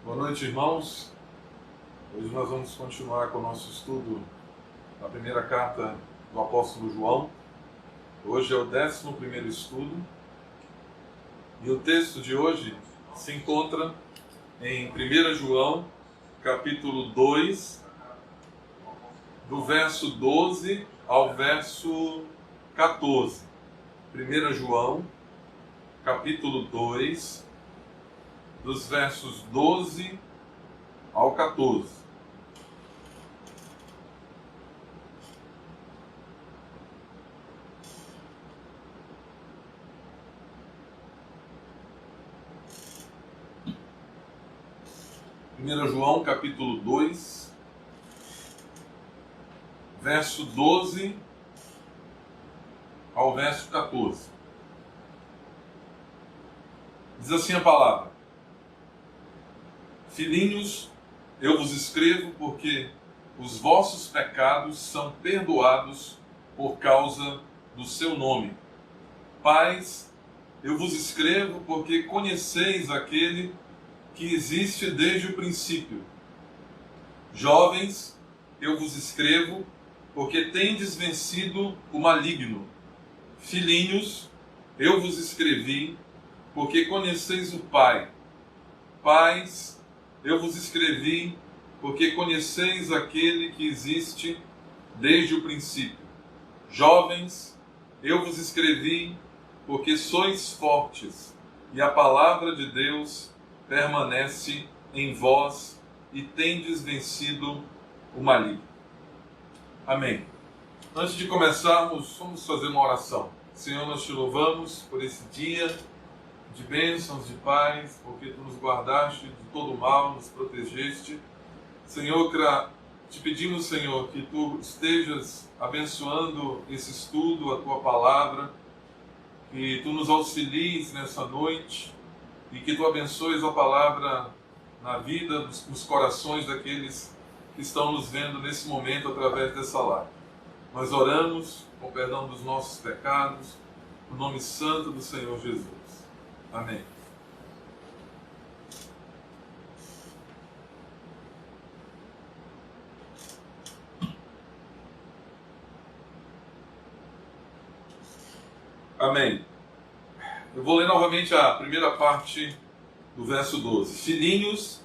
Boa noite, irmãos. Hoje nós vamos continuar com o nosso estudo na primeira carta do apóstolo João. Hoje é o 11º estudo e o texto de hoje se encontra em 1 João, capítulo 2, do verso 12 ao verso 14. 1 João, capítulo 2, dos versos 12 ao 14. Primeira João, capítulo 2, verso 12 ao verso 14. Diz assim a palavra: Filhinhos, eu vos escrevo porque os vossos pecados são perdoados por causa do seu nome. Pais, eu vos escrevo porque conheceis aquele que existe desde o princípio. Jovens, eu vos escrevo porque tendes vencido o maligno. Filhinhos, eu vos escrevi porque conheceis o Pai. Pais, eu vos escrevi porque conheceis aquele que existe desde o princípio. Jovens, eu vos escrevi porque sois fortes e a palavra de Deus permanece em vós e tendes vencido o maligno. Amém. Antes de começarmos, vamos fazer uma oração. Senhor, nós te louvamos por esse dia de bênçãos, de paz, porque Tu nos guardaste de todo mal, nos protegeste. Senhor, te pedimos, Senhor, que Tu estejas abençoando esse estudo, a Tua palavra, que Tu nos auxilies nessa noite e que Tu abençoes a palavra na vida, nos corações daqueles que estão nos vendo nesse momento através dessa live. Nós oramos com perdão dos nossos pecados, no nome santo do Senhor Jesus. Amém. Amém. Eu vou ler novamente a primeira parte do verso 12. Filhinhos,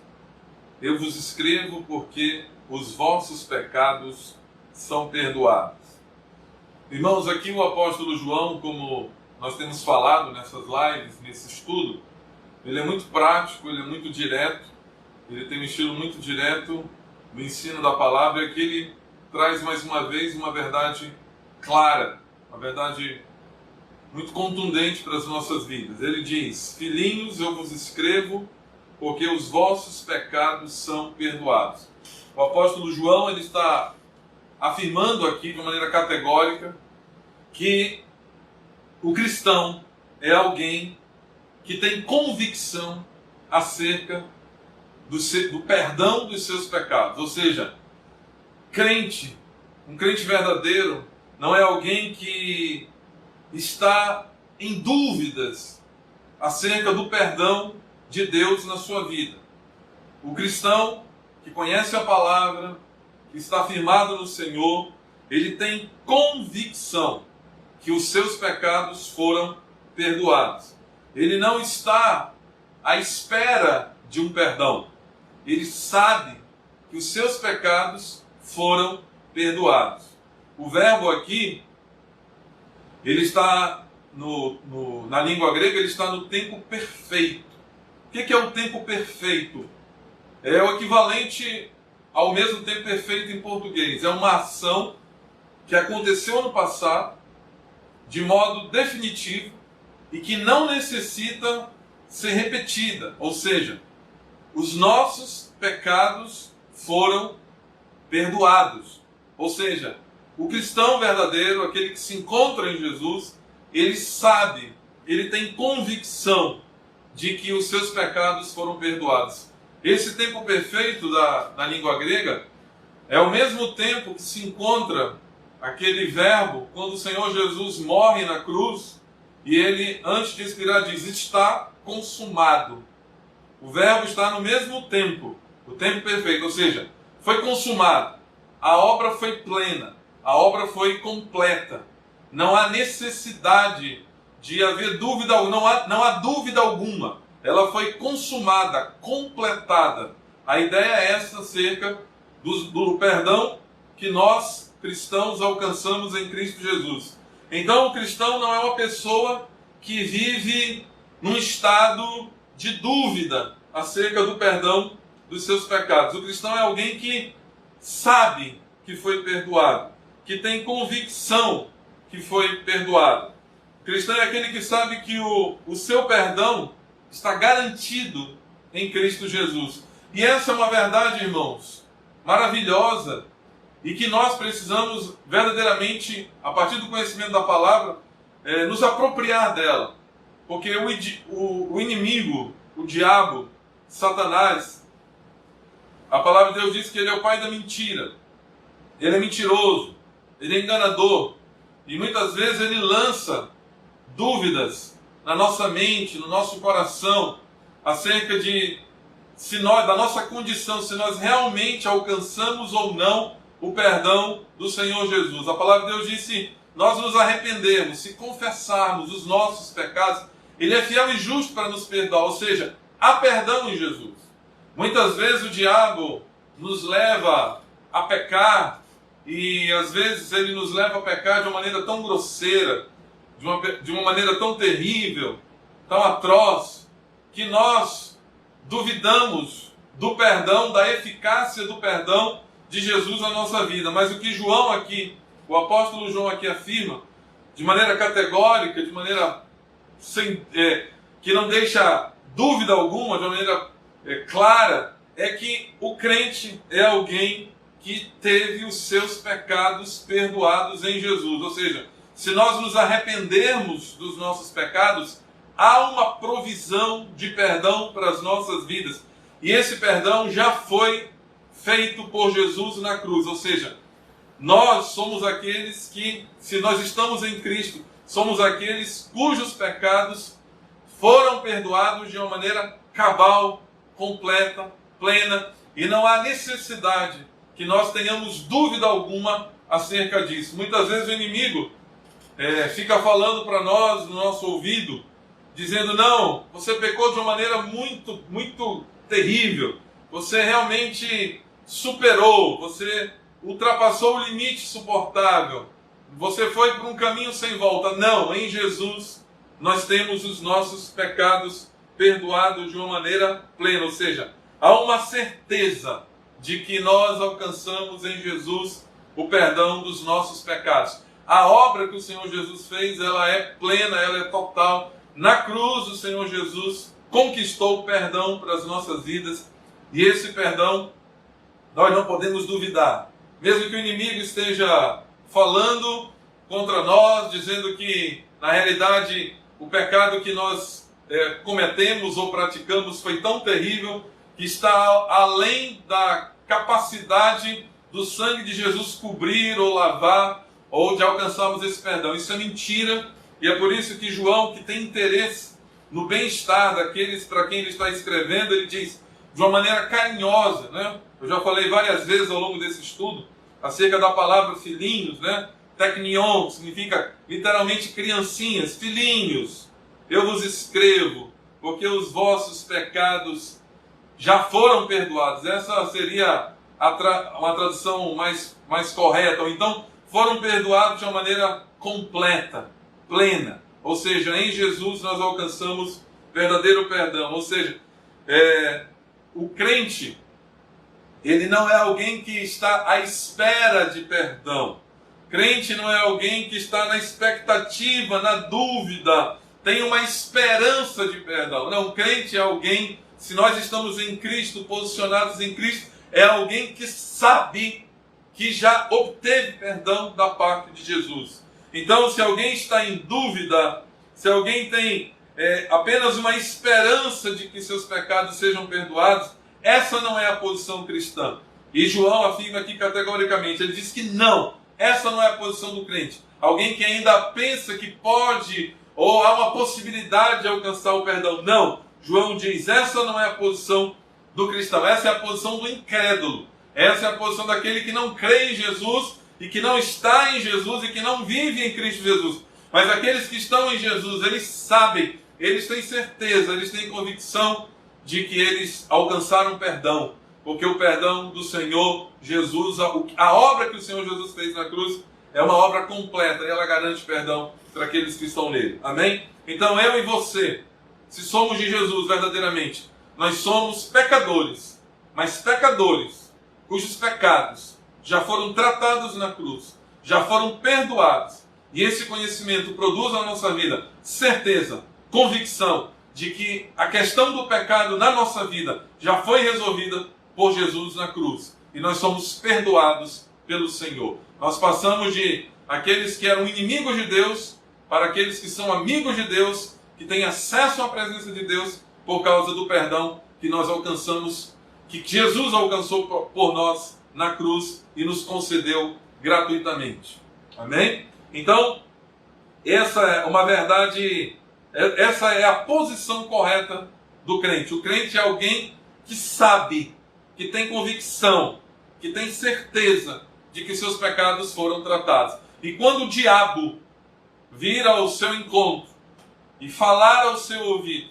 eu vos escrevo porque os vossos pecados são perdoados. Irmãos, aqui o apóstolo João, como nós temos falado nessas lives, nesse estudo, ele é muito prático, ele é muito direto, ele tem um estilo muito direto no ensino da palavra, que ele traz mais uma vez uma verdade clara, uma verdade muito contundente para as nossas vidas. Ele diz: Filhinhos, eu vos escrevo porque os vossos pecados são perdoados. O apóstolo João, ele está afirmando aqui de maneira categórica que o cristão é alguém que tem convicção acerca do perdão dos seus pecados. Ou seja, um crente verdadeiro não é alguém que está em dúvidas acerca do perdão de Deus na sua vida. O cristão que conhece a palavra, que está firmado no Senhor, ele tem convicção que os seus pecados foram perdoados. Ele não está à espera de um perdão. Ele sabe que os seus pecados foram perdoados. O verbo aqui, ele está na língua grega, ele está no tempo perfeito. O que é o tempo perfeito? É o equivalente ao mesmo tempo perfeito em português. É uma ação que aconteceu no passado, de modo definitivo, e que não necessita ser repetida. Ou seja, os nossos pecados foram perdoados. Ou seja, o cristão verdadeiro, aquele que se encontra em Jesus, ele sabe, ele tem convicção de que os seus pecados foram perdoados. Esse tempo perfeito da língua grega é o mesmo tempo que se encontra aquele verbo quando o Senhor Jesus morre na cruz e ele, antes de expirar, diz: está consumado. O verbo está no mesmo tempo, o tempo perfeito, ou seja, foi consumado, a obra foi plena, a obra foi completa. Não há necessidade de haver dúvida, não há dúvida alguma. Ela foi consumada, completada. A ideia é essa acerca do perdão que nós, cristãos, alcançamos em Cristo Jesus. Então, o cristão não é uma pessoa que vive num estado de dúvida acerca do perdão dos seus pecados. O cristão é alguém que sabe que foi perdoado, que tem convicção que foi perdoado. O cristão é aquele que sabe que o seu perdão está garantido em Cristo Jesus. E essa é uma verdade, irmãos, maravilhosa, e que nós precisamos verdadeiramente, a partir do conhecimento da palavra, nos apropriar dela. Porque o inimigo, o diabo, Satanás, a palavra de Deus diz que ele é o pai da mentira. Ele é mentiroso, ele é enganador. E muitas vezes ele lança dúvidas na nossa mente, no nosso coração, acerca da nossa condição, se nós realmente alcançamos ou não o perdão do Senhor Jesus. A palavra de Deus diz: se nós nos arrependermos, se confessarmos os nossos pecados, Ele é fiel e justo para nos perdoar, ou seja, há perdão em Jesus. Muitas vezes o diabo nos leva a pecar, e às vezes ele nos leva a pecar de uma maneira tão grosseira, de uma maneira tão terrível, tão atroz, que nós duvidamos do perdão, da eficácia do perdão de Jesus na nossa vida. Mas o que o apóstolo João aqui afirma, de maneira categórica, de maneira que não deixa dúvida alguma, de uma maneira clara, é que o crente é alguém que teve os seus pecados perdoados em Jesus. Ou seja, se nós nos arrependermos dos nossos pecados, há uma provisão de perdão para as nossas vidas. E esse perdão já foi feito por Jesus na cruz. Ou seja, nós somos aqueles que, se nós estamos em Cristo, somos aqueles cujos pecados foram perdoados de uma maneira cabal, completa, plena. E não há necessidade que nós tenhamos dúvida alguma acerca disso. Muitas vezes o inimigo fica falando para nós, no nosso ouvido, dizendo: não, você pecou de uma maneira muito, muito terrível, você realmente superou, você ultrapassou o limite suportável, você foi por um caminho sem volta. Não, em Jesus nós temos os nossos pecados perdoados de uma maneira plena, ou seja, há uma certeza de que nós alcançamos em Jesus o perdão dos nossos pecados. A obra que o Senhor Jesus fez, ela é plena, ela é total. Na cruz, o Senhor Jesus conquistou o perdão para as nossas vidas, e esse perdão nós não podemos duvidar. Mesmo que o inimigo esteja falando contra nós, dizendo que, na realidade, o pecado que nós cometemos ou praticamos foi tão terrível que está além da capacidade do sangue de Jesus cobrir ou lavar, ou de alcançarmos esse perdão. Isso é mentira, e é por isso que João, que tem interesse no bem-estar daqueles para quem ele está escrevendo, ele diz de uma maneira carinhosa, né? Eu já falei várias vezes ao longo desse estudo acerca da palavra filhinhos, né? Teknion significa literalmente criancinhas, filhinhos. Eu vos escrevo porque os vossos pecados já foram perdoados. Essa seria uma tradução mais correta. Ou então, foram perdoados de uma maneira completa, plena. Ou seja, em Jesus nós alcançamos verdadeiro perdão. Ou seja, o crente, ele não é alguém que está à espera de perdão. Crente não é alguém que está na expectativa, na dúvida, tem uma esperança de perdão. Não, crente é alguém, se nós estamos em Cristo, posicionados em Cristo, é alguém que sabe que já obteve perdão da parte de Jesus. Então, se alguém está em dúvida, se alguém tem apenas uma esperança de que seus pecados sejam perdoados, essa não é a posição cristã. E João afirma aqui categoricamente, ele diz que não, essa não é a posição do crente. Alguém que ainda pensa que pode, ou há uma possibilidade de alcançar o perdão. Não, João diz, essa não é a posição do cristão, essa é a posição do incrédulo. Essa é a posição daquele que não crê em Jesus e que não está em Jesus e que não vive em Cristo Jesus. Mas aqueles que estão em Jesus, eles sabem, eles têm certeza, eles têm convicção de que eles alcançaram perdão. Porque o perdão do Senhor Jesus, a obra que o Senhor Jesus fez na cruz, é uma obra completa e ela garante perdão para aqueles que estão nele. Amém? Então eu e você, se somos de Jesus verdadeiramente, nós somos pecadores, mas pecadores cujos pecados já foram tratados na cruz, já foram perdoados. E esse conhecimento produz na nossa vida certeza, convicção de que a questão do pecado na nossa vida já foi resolvida por Jesus na cruz. E nós somos perdoados pelo Senhor. Nós passamos de aqueles que eram inimigos de Deus para aqueles que são amigos de Deus, que têm acesso à presença de Deus por causa do perdão que nós alcançamos, que Jesus alcançou por nós na cruz e nos concedeu gratuitamente. Amém? Então, essa é uma verdade, essa é a posição correta do crente. O crente é alguém que sabe, que tem convicção, que tem certeza de que seus pecados foram tratados. E quando o diabo vir ao seu encontro e falar ao seu ouvido,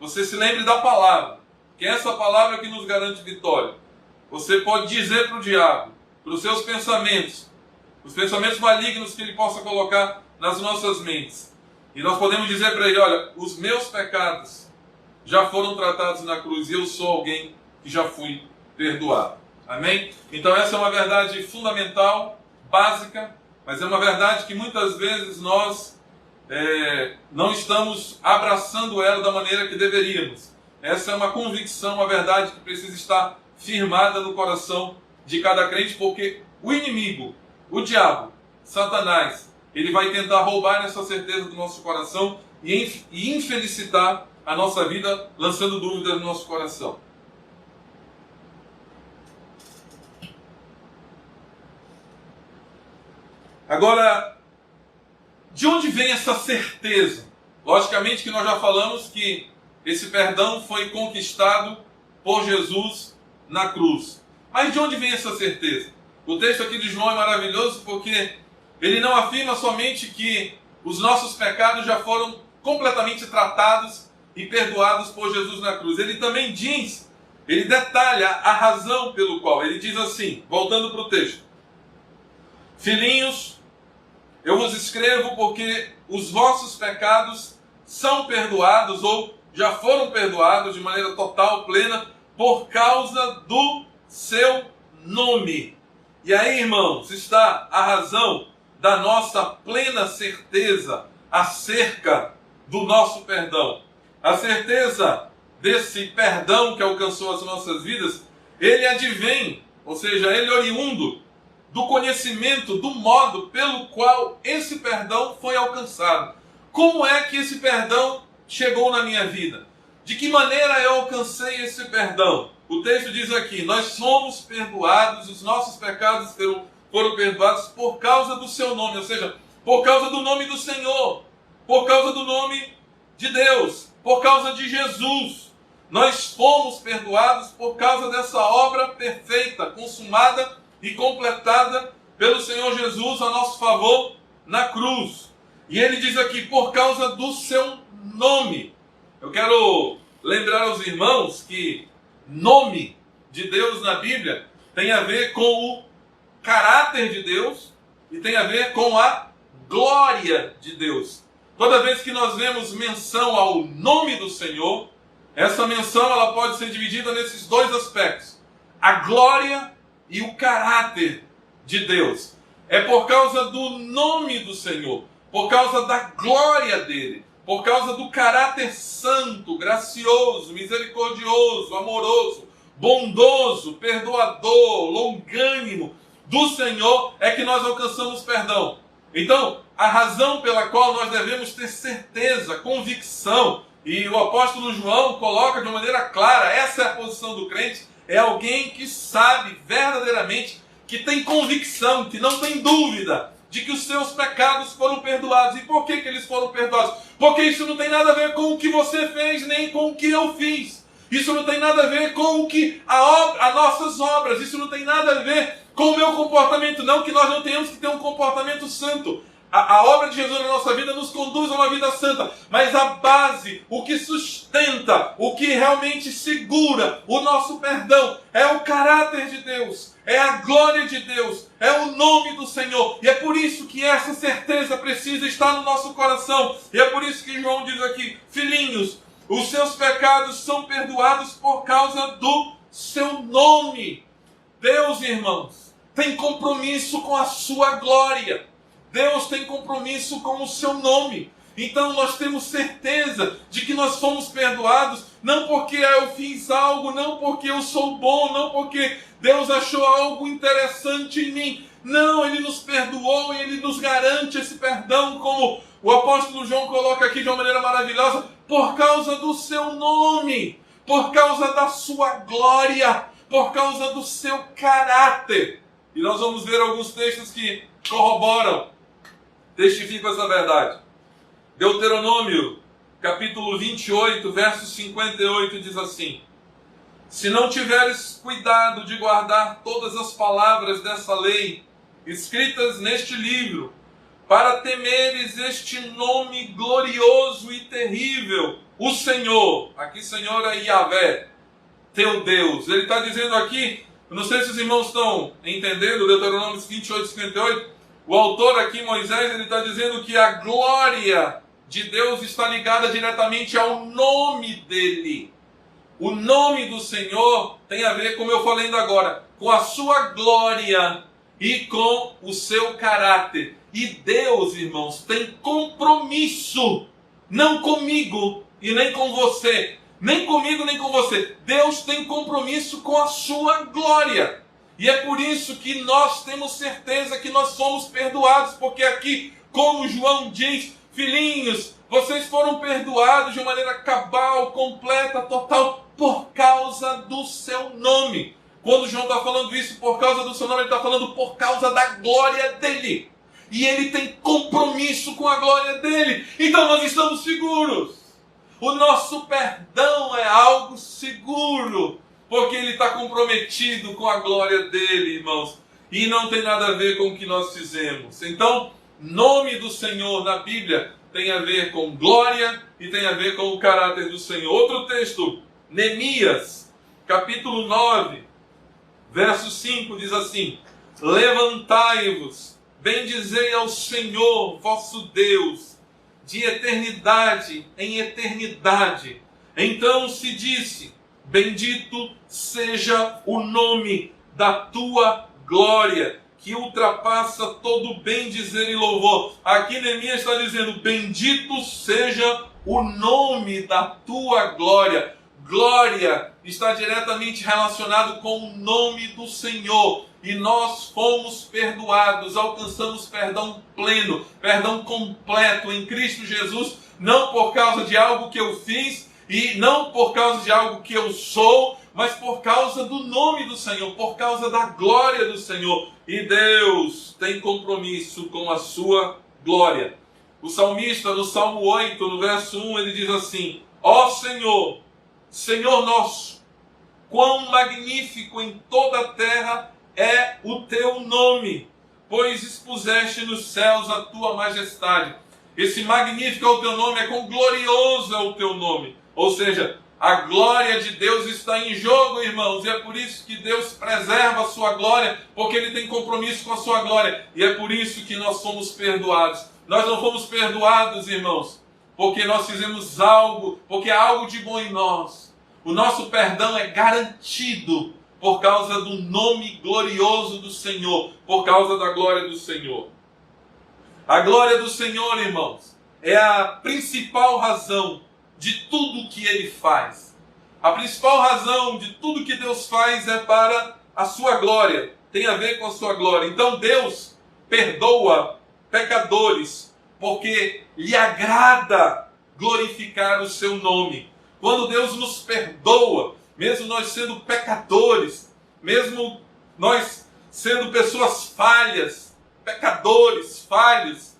você se lembre da palavra, que é essa palavra que nos garante vitória. Você pode dizer para o diabo, para os seus pensamentos, os pensamentos malignos que ele possa colocar nas nossas mentes. E nós podemos dizer para ele, olha, os meus pecados já foram tratados na cruz e eu sou alguém que já fui perdoado. Amém? Então essa é uma verdade fundamental, básica, mas é uma verdade que muitas vezes nós não estamos abraçando ela da maneira que deveríamos. Essa é uma convicção, uma verdade que precisa estar firmada no coração de cada crente, porque o inimigo, o diabo, Satanás, ele vai tentar roubar essa certeza do nosso coração e infelicitar a nossa vida, lançando dúvidas no nosso coração. Agora, de onde vem essa certeza? Logicamente que nós já falamos que esse perdão foi conquistado por Jesus na cruz. Mas de onde vem essa certeza? O texto aqui de João é maravilhoso porque ele não afirma somente que os nossos pecados já foram completamente tratados e perdoados por Jesus na cruz. Ele também diz, ele detalha a razão pelo qual. Ele diz assim, voltando para o texto: Filhinhos, eu vos escrevo porque os vossos pecados são perdoados ou já foram perdoados de maneira total, plena, por causa do seu nome. E aí, irmãos, está a razão da nossa plena certeza acerca do nosso perdão. A certeza desse perdão que alcançou as nossas vidas, ele advém, ou seja, ele é oriundo do conhecimento do modo pelo qual esse perdão foi alcançado. Como é que esse perdão chegou na minha vida? De que maneira eu alcancei esse perdão? O texto diz aqui, nós somos perdoados, os nossos pecados foram perdoados por causa do seu nome, ou seja, por causa do nome do Senhor, por causa do nome de Deus, por causa de Jesus. Nós fomos perdoados por causa dessa obra perfeita, consumada e completada pelo Senhor Jesus a nosso favor na cruz. E ele diz aqui, por causa do seu nome. Eu quero lembrar aos irmãos que nome de Deus na Bíblia tem a ver com o caráter de Deus e tem a ver com a glória de Deus. Toda vez que nós vemos menção ao nome do Senhor, essa menção ela pode ser dividida nesses dois aspectos: a glória e o caráter de Deus. É por causa do nome do Senhor, por causa da glória dele, por causa do caráter santo, gracioso, misericordioso, amoroso, bondoso, perdoador, longânimo do Senhor, é que nós alcançamos perdão. Então, a razão pela qual nós devemos ter certeza, convicção, e o apóstolo João coloca de uma maneira clara, essa é a posição do crente, é alguém que sabe verdadeiramente, que tem convicção, que não tem dúvida de que os seus pecados foram perdoados. E por que eles foram perdoados? Porque isso não tem nada a ver com o que você fez, nem com o que eu fiz. Isso não tem nada a ver com o que as nossas obras. Isso não tem nada a ver com o meu comportamento. Não que nós não tenhamos que ter um comportamento santo. A obra de Jesus na nossa vida nos conduz a uma vida santa. Mas a base, o que sustenta, o que realmente segura o nosso perdão é o caráter de Deus, é a glória de Deus, é o nome do Senhor. E é por isso que essa certeza precisa estar no nosso coração. E é por isso que João diz aqui: filhinhos, os seus pecados são perdoados por causa do seu nome. Deus, irmãos, tem compromisso com a sua glória. Deus tem compromisso com o seu nome. Então nós temos certeza de que nós fomos perdoados, não porque eu fiz algo, não porque eu sou bom, não porque Deus achou algo interessante em mim. Não, Ele nos perdoou e Ele nos garante esse perdão, como o apóstolo João coloca aqui de uma maneira maravilhosa, por causa do seu nome, por causa da sua glória, por causa do seu caráter. E nós vamos ver alguns textos que corroboram, testificam essa verdade. Deuteronômio, capítulo 28, verso 58, diz assim: se não tiveres cuidado de guardar todas as palavras dessa lei, escritas neste livro, para temeres este nome glorioso e terrível, o Senhor, aqui Senhor é Yahvé, teu Deus. Ele está dizendo aqui, eu não sei se os irmãos estão entendendo, Deuteronômio 28, 58, o autor aqui, Moisés, ele está dizendo que a glória de Deus está ligada diretamente ao nome dele. O nome do Senhor tem a ver, como eu falei ainda agora, com a sua glória e com o seu caráter. E Deus, irmãos, tem compromisso, não comigo e nem com você, nem comigo nem com você. Deus tem compromisso com a sua glória. E é por isso que nós temos certeza que nós somos perdoados, porque aqui, como João diz, filhinhos, vocês foram perdoados de maneira cabal, completa, total, por causa do seu nome. Quando João está falando isso por causa do seu nome, ele está falando por causa da glória dele. E ele tem compromisso com a glória dele. Então nós estamos seguros. O nosso perdão é algo seguro, porque ele está comprometido com a glória dele, irmãos. E não tem nada a ver com o que nós fizemos. Então, nome do Senhor na Bíblia tem a ver com glória e tem a ver com o caráter do Senhor. Outro texto, Neemias, capítulo 9, verso 5, diz assim: levantai-vos, bendizei ao Senhor, vosso Deus, de eternidade em eternidade. Então se disse: bendito seja o nome da tua glória, que ultrapassa todo bem dizer e louvor. Aqui Neemias está dizendo: bendito seja o nome da tua glória. Glória está diretamente relacionado com o nome do Senhor. E nós fomos perdoados, alcançamos perdão pleno, perdão completo em Cristo Jesus, não por causa de algo que eu fiz, e não por causa de algo que eu sou, mas por causa do nome do Senhor, por causa da glória do Senhor. E Deus tem compromisso com a sua glória. O salmista, no Salmo 8, no verso 1, ele diz assim: ó Senhor, Senhor nosso, quão magnífico em toda a terra é o teu nome, pois expuseste nos céus a tua majestade. Esse magnífico é o teu nome, é quão glorioso é o teu nome. Ou seja, a glória de Deus está em jogo, irmãos, e é por isso que Deus preserva a sua glória, porque Ele tem compromisso com a sua glória, e é por isso que nós somos perdoados. Nós não fomos perdoados, irmãos, porque nós fizemos algo, porque há algo de bom em nós. O nosso perdão é garantido por causa do nome glorioso do Senhor, por causa da glória do Senhor. A glória do Senhor, irmãos, é a principal razão de tudo que Ele faz. A principal razão de tudo que Deus faz é para a sua glória, tem a ver com a sua glória. Então Deus perdoa pecadores, porque lhe agrada glorificar o seu nome. Quando Deus nos perdoa, mesmo nós sendo pecadores, mesmo nós sendo pessoas falhas, pecadores, falhos.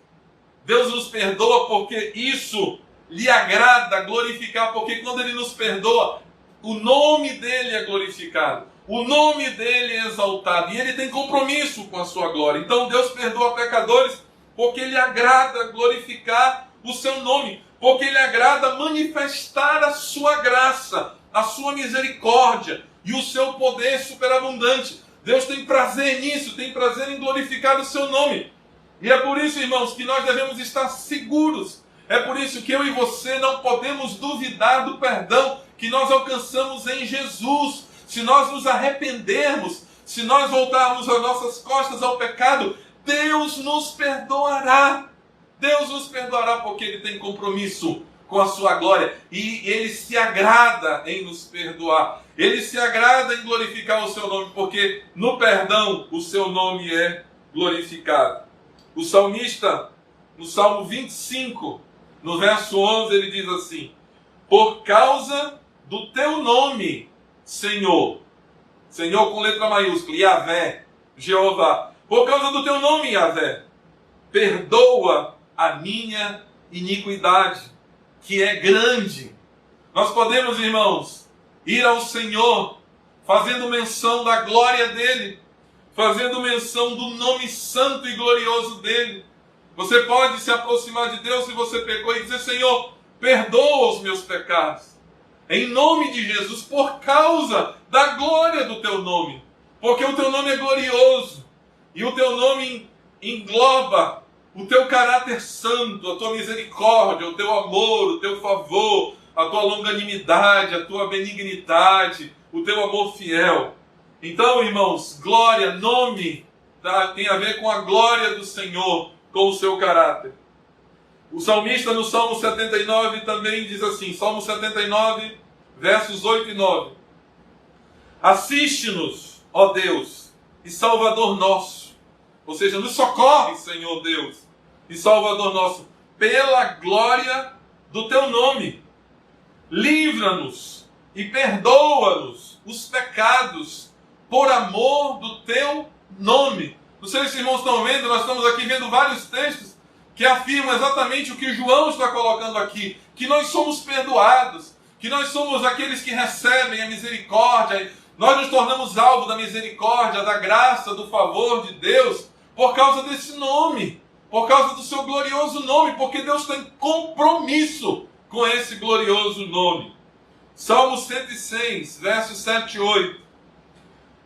Deus nos perdoa porque isso lhe agrada glorificar, porque quando Ele nos perdoa, o nome dEle é glorificado, o nome dEle é exaltado, e Ele tem compromisso com a sua glória. Então Deus perdoa pecadores porque Ele agrada glorificar o seu nome, porque Ele agrada manifestar a sua graça, a sua misericórdia e o seu poder superabundante. Deus tem prazer nisso, tem prazer em glorificar o seu nome. E é por isso, irmãos, que nós devemos estar seguros. É por isso que eu e você não podemos duvidar do perdão que nós alcançamos em Jesus. Se nós nos arrependermos, se nós voltarmos as nossas costas ao pecado, Deus nos perdoará. Deus nos perdoará porque Ele tem compromisso com a sua glória. E Ele se agrada em nos perdoar. Ele se agrada em glorificar o seu nome, porque no perdão o seu nome é glorificado. O salmista, no Salmo 25, no verso 11, ele diz assim: por causa do teu nome, Senhor, Senhor com letra maiúscula, Yahvé, Jeová, por causa do teu nome, Yahvé, perdoa a minha iniquidade, que é grande. Nós podemos, irmãos, ir ao Senhor fazendo menção da glória dEle, fazendo menção do nome santo e glorioso dEle. Você pode se aproximar de Deus se você pecou e dizer: Senhor, perdoa os meus pecados. Em nome de Jesus, por causa da glória do teu nome. Porque o teu nome é glorioso. E o teu nome engloba o teu caráter santo, a tua misericórdia, o teu amor, o teu favor, a tua longanimidade, a tua benignidade, o teu amor fiel. Então, irmãos, glória, nome, tem a ver com a glória do Senhor, com o seu caráter. O salmista no Salmo 79 também diz assim, Salmo 79, versos 8 e 9. Assiste-nos, ó Deus, e Salvador nosso. Ou seja, nos socorre, Senhor Deus, e Salvador nosso, pela glória do teu nome. Livra-nos e perdoa-nos os pecados por amor do teu nome. Não sei se os irmãos estão vendo, nós estamos aqui vendo vários textos que afirmam exatamente o que João está colocando aqui, que nós somos perdoados, que nós somos aqueles que recebem a misericórdia, nós nos tornamos alvo da misericórdia, da graça, do favor de Deus, por causa desse nome, por causa do seu glorioso nome, porque Deus tem compromisso com esse glorioso nome. Salmo 106, versos 7 e 8.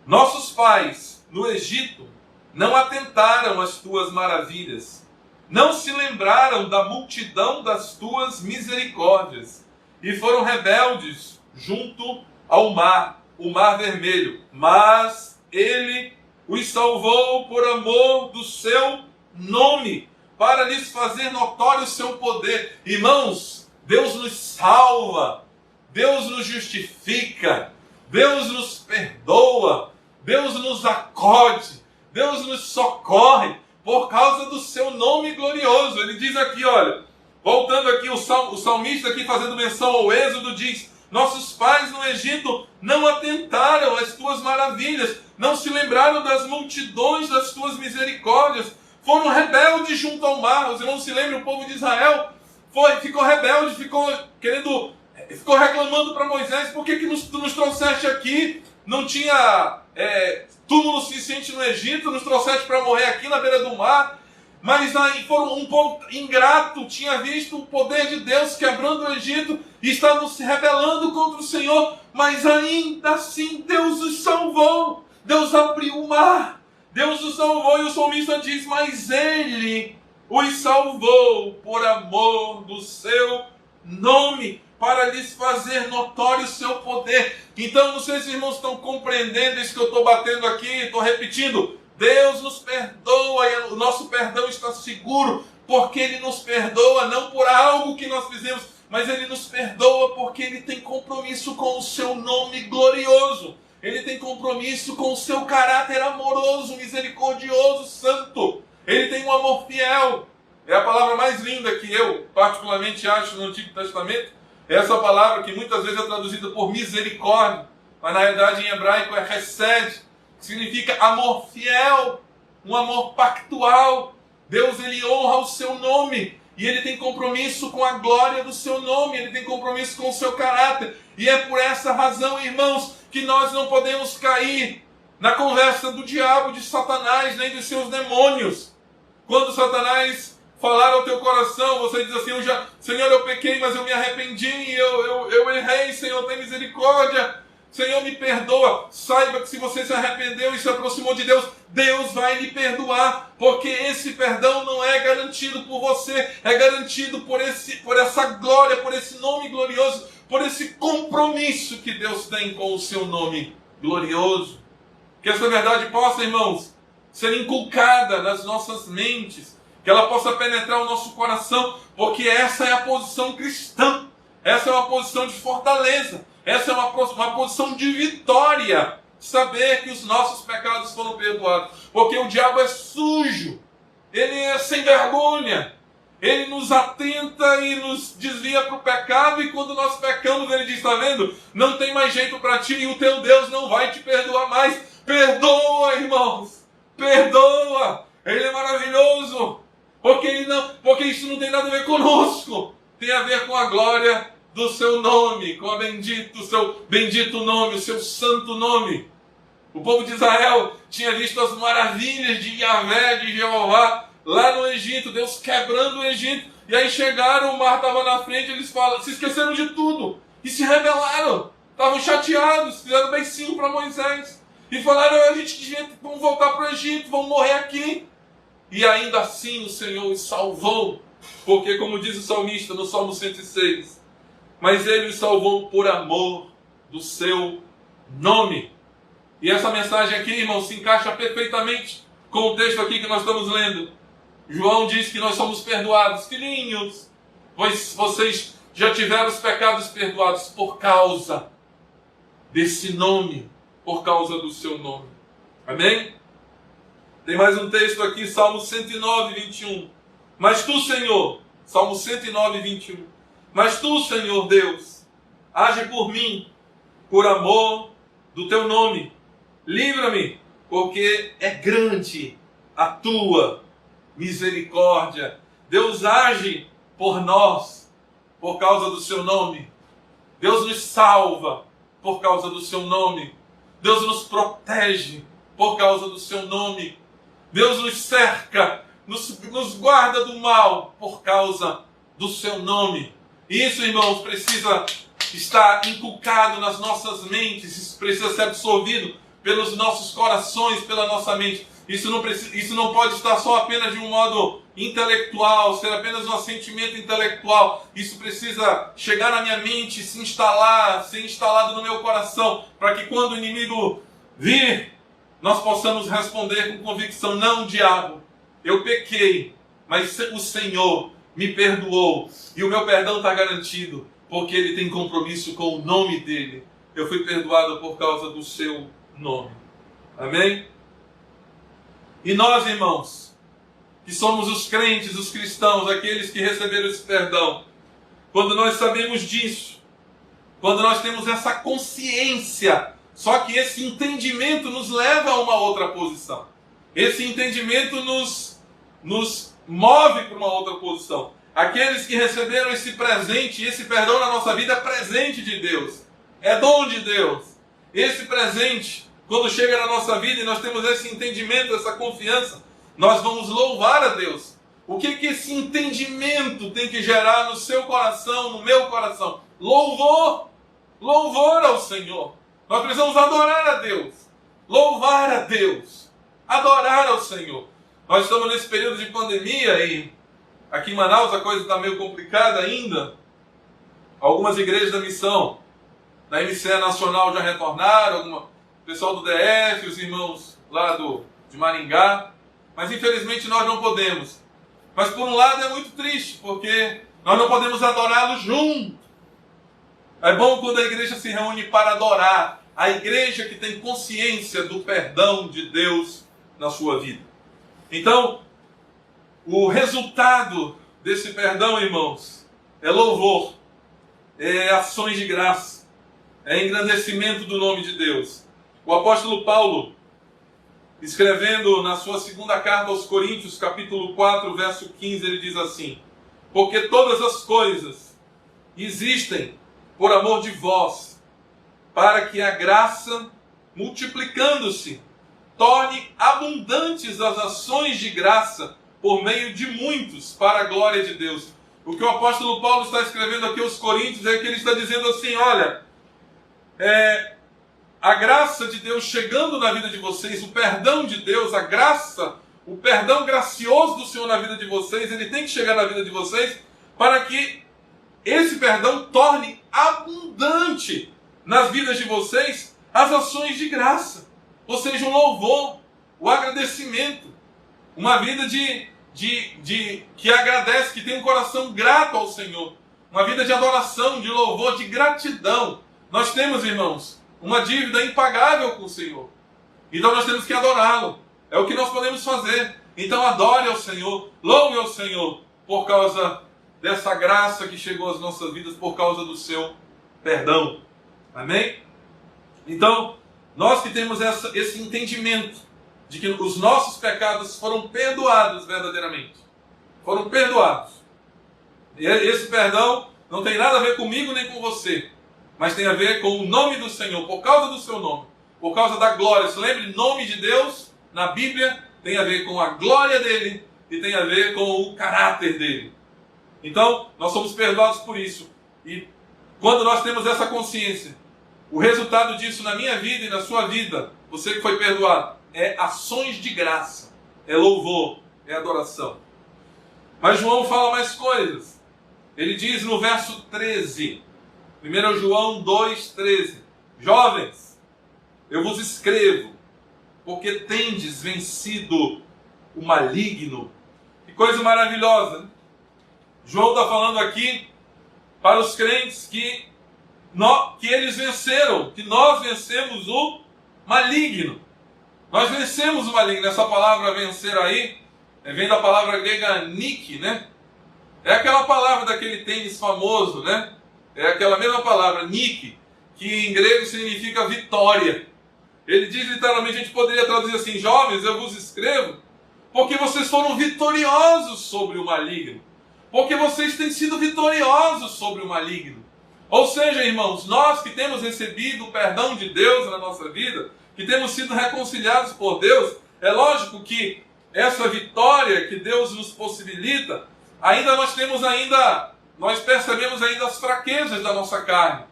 Nossos pais, no Egito, não atentaram às tuas maravilhas, não se lembraram da multidão das tuas misericórdias, e foram rebeldes junto ao mar, o mar vermelho. Mas ele os salvou por amor do seu nome, para lhes fazer notório o seu poder. Irmãos, Deus nos salva, Deus nos justifica, Deus nos perdoa, Deus nos acode, Deus nos socorre por causa do seu nome glorioso. Ele diz aqui, olha, voltando aqui o salmista aqui fazendo menção ao Êxodo, diz: nossos pais no Egito não atentaram às tuas maravilhas, não se lembraram das multidões das tuas misericórdias, foram rebeldes junto ao mar. Os irmãos se lembram, o povo de Israel ficou rebelde, ficou reclamando para Moisés: por que tu nos trouxeste aqui? Não tinha túmulo suficiente no Egito, nos trouxeste para morrer aqui na beira do mar. Mas aí foram um povo ingrato, tinha visto o poder de Deus quebrando o Egito e estavam se rebelando contra o Senhor, mas ainda assim Deus os salvou. Deus abriu o mar, Deus os salvou, e o salmista diz: mas Ele os salvou por amor do seu nome, para lhes fazer notório o seu poder. Então, não sei se os irmãos estão compreendendo isso que eu estou batendo aqui, estou repetindo. Deus nos perdoa, e o nosso perdão está seguro, porque Ele nos perdoa não por algo que nós fizemos, mas Ele nos perdoa porque Ele tem compromisso com o seu nome glorioso. Ele tem compromisso com o seu caráter amoroso, misericordioso, santo. Ele tem um amor fiel. É a palavra mais linda que eu particularmente acho no Antigo Testamento. É essa palavra que muitas vezes é traduzida por misericórdia, mas na realidade em hebraico é hesed, que significa amor fiel. um amor pactual. Deus, ele honra o seu nome. E ele tem compromisso com a glória do seu nome. Ele tem compromisso com o seu caráter. E é por essa razão, irmãos, que nós não podemos cair na conversa do diabo, de Satanás, nem dos seus demônios. Quando Satanás falar ao teu coração, você diz assim: Senhor, eu pequei, mas eu me arrependi, eu errei, Senhor, tem misericórdia, Senhor, me perdoa. Saiba que se você se arrependeu e se aproximou de Deus, Deus vai lhe perdoar, porque esse perdão não é garantido por você, é garantido por essa glória, por esse nome glorioso, por esse compromisso que Deus tem com o seu nome glorioso. Que essa verdade possa, irmãos, ser inculcada nas nossas mentes, que ela possa penetrar o nosso coração, porque essa é a posição cristã, essa é uma posição de fortaleza, essa é uma posição de vitória, saber que os nossos pecados foram perdoados, porque o diabo é sujo, ele é sem vergonha, ele nos atenta e nos desvia para o pecado, e quando nós pecamos, ele diz: está vendo? Não tem mais jeito para ti, e o teu Deus não vai te perdoar mais. Perdoa, irmãos, perdoa, ele é maravilhoso, porque isso não tem nada a ver conosco, tem a ver com a glória do seu nome, com o seu bendito nome, o seu santo nome. O povo de Israel tinha visto as maravilhas de Yahvé, de Jeová, lá no Egito, Deus quebrando o Egito, e aí chegaram, o mar estava na frente, eles se esqueceram de tudo, e se rebelaram, estavam chateados, fizeram beicinho para Moisés, e falaram: vamos voltar para o Egito, vamos morrer aqui. E ainda assim o Senhor os salvou, porque, como diz o salmista no Salmo 106, mas ele os salvou por amor do seu nome. E essa mensagem aqui, irmão, se encaixa perfeitamente com o texto aqui que nós estamos lendo. João diz que nós somos perdoados. Filhinhos, pois vocês já tiveram os pecados perdoados por causa desse nome, por causa do seu nome. Amém? Tem mais um texto aqui, Salmo 109, 21. Mas tu, Senhor, Salmo 109, 21. Mas tu, Senhor Deus, age por mim, por amor do teu nome. Livra-me, porque é grande a tua misericórdia. Deus age por nós, por causa do seu nome. Deus nos salva por causa do seu nome. Deus nos protege por causa do seu nome. Deus nos cerca, nos guarda do mal por causa do seu nome. E isso, irmãos, precisa estar inculcado nas nossas mentes, isso precisa ser absorvido pelos nossos corações, pela nossa mente. Isso não pode estar só apenas de um modo intelectual, ser apenas um assentimento intelectual. Isso precisa chegar na minha mente, se instalar, ser instalado no meu coração, para que quando o inimigo vir, nós possamos responder com convicção: não, diabo, eu pequei, mas o Senhor me perdoou, e o meu perdão está garantido, porque Ele tem compromisso com o nome dEle. Eu fui perdoado por causa do seu nome. Amém? E nós, irmãos, que somos os crentes, os cristãos, aqueles que receberam esse perdão, quando nós sabemos disso, quando nós temos essa consciência, só que esse entendimento nos leva a uma outra posição. Esse entendimento nos move para uma outra posição. Aqueles que receberam esse presente, esse perdão na nossa vida, é presente de Deus, é dom de Deus. Esse presente, quando chega na nossa vida e nós temos esse entendimento, essa confiança, nós vamos louvar a Deus. O que esse entendimento tem que gerar no seu coração, no meu coração? Louvor! Louvor ao Senhor. Nós precisamos adorar a Deus, louvar a Deus, adorar ao Senhor. Nós estamos nesse período de pandemia e aqui em Manaus a coisa está meio complicada ainda. Algumas igrejas da missão, da MCE Nacional já retornaram, o pessoal do DF, os irmãos lá de Maringá, mas infelizmente nós não podemos. Mas por um lado é muito triste, porque nós não podemos adorá-lo junto. É bom quando a igreja se reúne para adorar, a igreja que tem consciência do perdão de Deus na sua vida. Então, o resultado desse perdão, irmãos, é louvor, é ações de graça, é engrandecimento do nome de Deus. O apóstolo Paulo, escrevendo na sua segunda carta aos Coríntios, capítulo 4, verso 15, ele diz assim: porque todas as coisas existem por amor de vós, para que a graça, multiplicando-se, torne abundantes as ações de graça por meio de muitos, para a glória de Deus. O que o apóstolo Paulo está escrevendo aqui aos Coríntios é que ele está dizendo assim: olha, a graça de Deus chegando na vida de vocês, o perdão de Deus, a graça, o perdão gracioso do Senhor na vida de vocês, ele tem que chegar na vida de vocês para que esse perdão torne abundante nas vidas de vocês as ações de graça, ou seja, o louvor, o agradecimento, uma vida que agradece, que tem um coração grato ao Senhor, uma vida de adoração, de louvor, de gratidão. Nós temos, irmãos, uma dívida impagável com o Senhor, então nós temos que adorá-lo, é o que nós podemos fazer. Então adore ao Senhor, louve ao Senhor, por causa dessa graça que chegou às nossas vidas, por causa do seu perdão. Amém? Então, nós que temos esse entendimento de que os nossos pecados foram perdoados verdadeiramente, foram perdoados. E esse perdão não tem nada a ver comigo nem com você, mas tem a ver com o nome do Senhor, por causa do seu nome, por causa da glória. Se lembre, nome de Deus na Bíblia tem a ver com a glória dele e tem a ver com o caráter dele. Então, nós somos perdoados por isso. E quando nós temos essa consciência, o resultado disso na minha vida e na sua vida, você que foi perdoado, é ações de graça, é louvor, é adoração. Mas João fala mais coisas. Ele diz no verso 13, 1 João 2,13: jovens, eu vos escrevo, porque tendes vencido o maligno. Que coisa maravilhosa, né? João está falando aqui para os crentes que eles venceram, que nós vencemos o maligno. Nós vencemos o maligno. Essa palavra vencer aí vem da palavra grega nike, né? É aquela palavra daquele tênis famoso, né? É aquela mesma palavra, nike, que em grego significa vitória. Ele diz literalmente, a gente poderia traduzir assim: jovens, eu vos escrevo porque vocês foram vitoriosos sobre o maligno. Porque vocês têm sido vitoriosos sobre o maligno. Ou seja, irmãos, nós que temos recebido o perdão de Deus na nossa vida, que temos sido reconciliados por Deus, é lógico que essa vitória que Deus nos possibilita, nós percebemos ainda as fraquezas da nossa carne.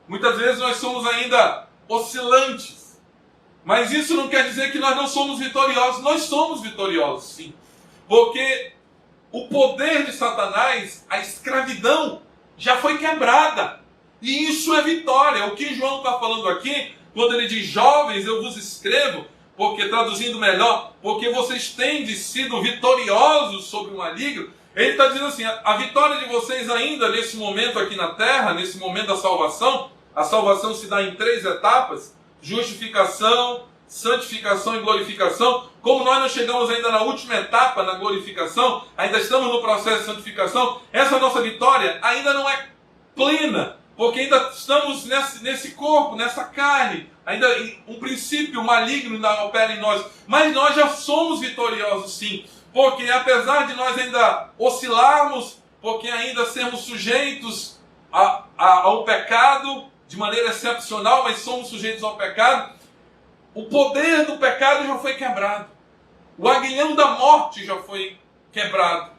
Muitas vezes nós somos ainda oscilantes. Mas isso não quer dizer que nós não somos vitoriosos. Nós somos vitoriosos, sim. Porque o poder de Satanás, a escravidão, já foi quebrada. E isso é vitória. O que João está falando aqui, quando ele diz jovens, eu vos escrevo, porque, traduzindo melhor, porque vocês têm sido vitoriosos sobre o maligno. Ele está dizendo assim: a vitória de vocês ainda nesse momento aqui na terra, nesse momento da salvação, a salvação se dá em 3 etapas: justificação, santificação e glorificação. Como nós não chegamos ainda na última etapa, na glorificação, ainda estamos no processo de santificação, essa nossa vitória ainda não é plena, porque ainda estamos nesse corpo, nessa carne, ainda um princípio maligno ainda opera em nós, mas nós já somos vitoriosos sim, porque apesar de nós ainda oscilarmos, porque ainda sermos sujeitos ao pecado, de maneira excepcional, mas somos sujeitos ao pecado, o poder do pecado já foi quebrado. O aguilhão da morte já foi quebrado.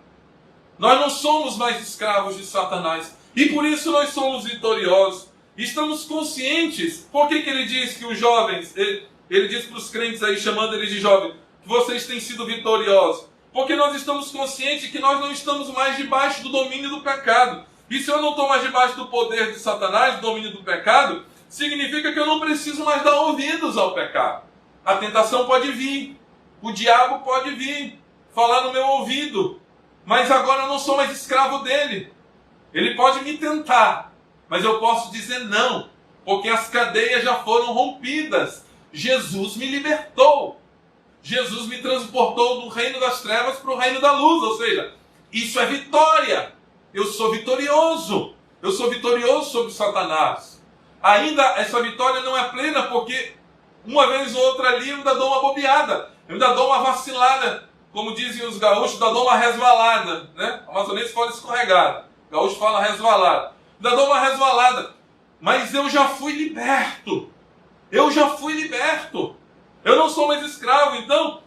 Nós não somos mais escravos de Satanás. E por isso nós somos vitoriosos. Estamos conscientes. Por que ele diz que os jovens, ele diz para os crentes aí, chamando eles de jovens, que vocês têm sido vitoriosos? Porque nós estamos conscientes que nós não estamos mais debaixo do domínio do pecado. E se eu não estou mais debaixo do poder de Satanás, do domínio do pecado, significa que eu não preciso mais dar ouvidos ao pecado. A tentação pode vir, o diabo pode vir, falar no meu ouvido, mas agora eu não sou mais escravo dele. Ele pode me tentar, mas eu posso dizer não, porque as cadeias já foram rompidas. Jesus me libertou. Jesus me transportou do reino das trevas para o reino da luz, ou seja, isso é vitória. Eu sou vitorioso sobre Satanás. Ainda essa vitória não é plena porque uma vez ou outra ali eu ainda dou uma bobeada, eu ainda dou uma vacilada, como dizem os gaúchos, ainda dou uma resvalada, né? A amazonense fala escorregada, o gaúcho fala resvalada, ainda dou uma resvalada, mas eu já fui liberto, eu já fui liberto, eu não sou mais escravo. Então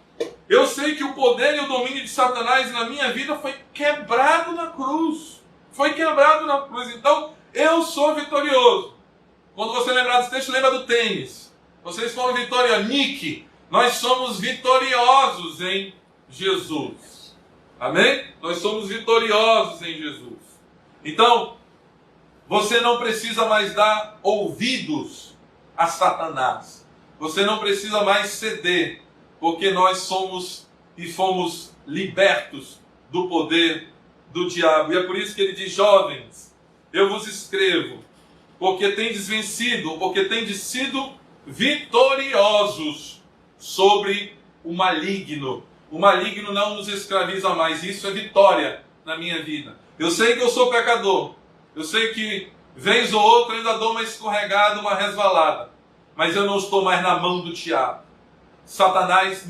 eu sei que o poder e o domínio de Satanás na minha vida foi quebrado na cruz, foi quebrado na cruz. Então eu sou vitorioso. Quando você lembrar desse texto, lembra do tênis. Vocês foram vitoriosos. Nick, nós somos vitoriosos em Jesus. Amém? Nós somos vitoriosos em Jesus. Então, você não precisa mais dar ouvidos a Satanás. Você não precisa mais ceder, porque nós somos e fomos libertos do poder do diabo. E é por isso que ele diz: jovens, eu vos escrevo, porque tendes vencido, porque tendes sido vitoriosos sobre o maligno. O maligno não nos escraviza mais. Isso é vitória na minha vida. Eu sei que eu sou pecador. Eu sei que vez ou outra ainda dou uma escorregada, uma resvalada. Mas eu não estou mais na mão do diabo. Satanás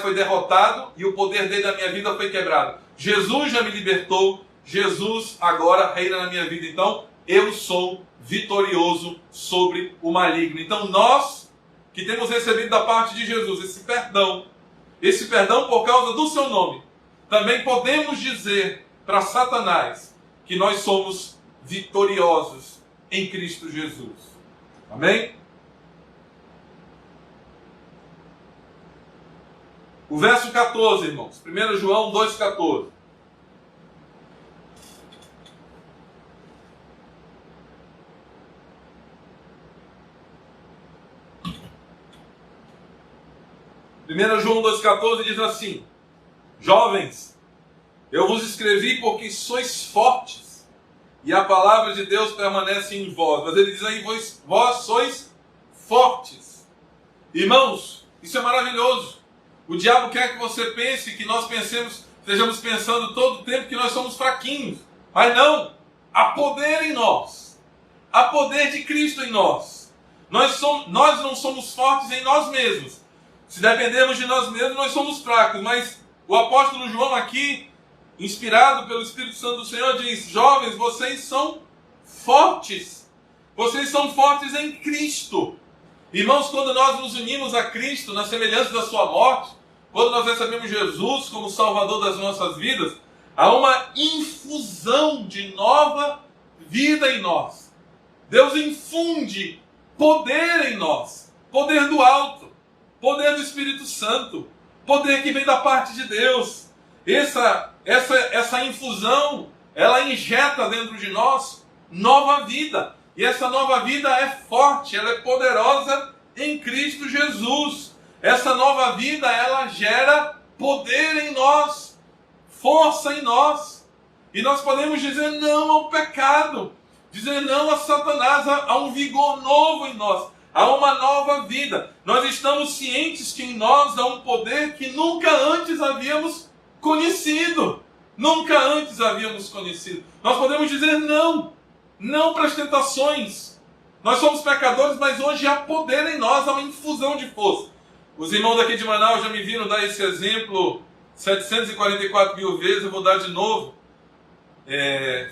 foi derrotado e o poder dele na minha vida foi quebrado. Jesus já me libertou. Jesus agora reina na minha vida. Então, eu sou vitorioso sobre o maligno. Então nós, que temos recebido da parte de Jesus esse perdão por causa do seu nome, também podemos dizer para Satanás que nós somos vitoriosos em Cristo Jesus. Amém? O verso 14, irmãos. 1 João 2,14. João 2,14 diz assim: jovens, eu vos escrevi porque sois fortes, e a palavra de Deus permanece em vós. Mas ele diz aí: vós sois fortes. Irmãos, isso é maravilhoso. O diabo quer que você pense, que nós estejamos pensando todo o tempo que nós somos fraquinhos. Mas não, há poder em nós. Há poder de Cristo em nós. Nós não somos fortes em nós mesmos. Se dependermos de nós mesmos, nós somos fracos. Mas o apóstolo João aqui, inspirado pelo Espírito Santo do Senhor, diz: jovens, vocês são fortes. Vocês são fortes em Cristo. Irmãos, quando nós nos unimos a Cristo na semelhança da sua morte, quando nós recebemos Jesus como Salvador das nossas vidas, há uma infusão de nova vida em nós. Deus infunde poder em nós, poder do alto, poder do Espírito Santo, poder que vem da parte de Deus. Essa infusão, ela injeta dentro de nós nova vida. E essa nova vida é forte, ela é poderosa em Cristo Jesus. Essa nova vida, ela gera poder em nós, força em nós. E nós podemos dizer não ao pecado, dizer não a Satanás. Há um vigor novo em nós, há uma nova vida. Nós estamos cientes que em nós há um poder que nunca antes havíamos conhecido. Nunca antes havíamos conhecido. Nós podemos dizer não para as tentações. Nós somos pecadores, mas hoje há poder em nós, há uma infusão de força. Os irmãos aqui de Manaus já me viram dar esse exemplo 744 mil vezes, eu vou dar de novo,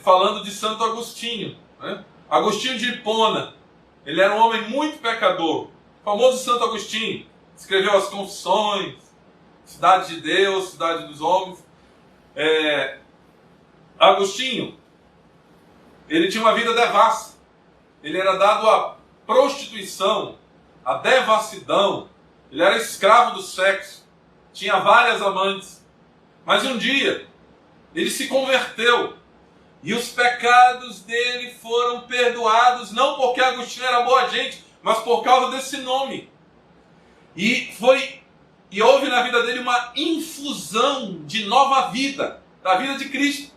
falando de Santo Agostinho, né? Agostinho de Hipona. Ele era um homem muito pecador. O famoso Santo Agostinho escreveu as Confissões, Cidade de Deus, Cidade dos Homens. Agostinho, ele tinha uma vida devassa. Ele era dado à prostituição, à devassidão. Ele era escravo do sexo. Tinha várias amantes. Mas um dia, ele se converteu. E os pecados dele foram perdoados, não porque Agostinho era boa gente, mas por causa desse nome. E houve na vida dele uma infusão de nova vida, da vida de Cristo.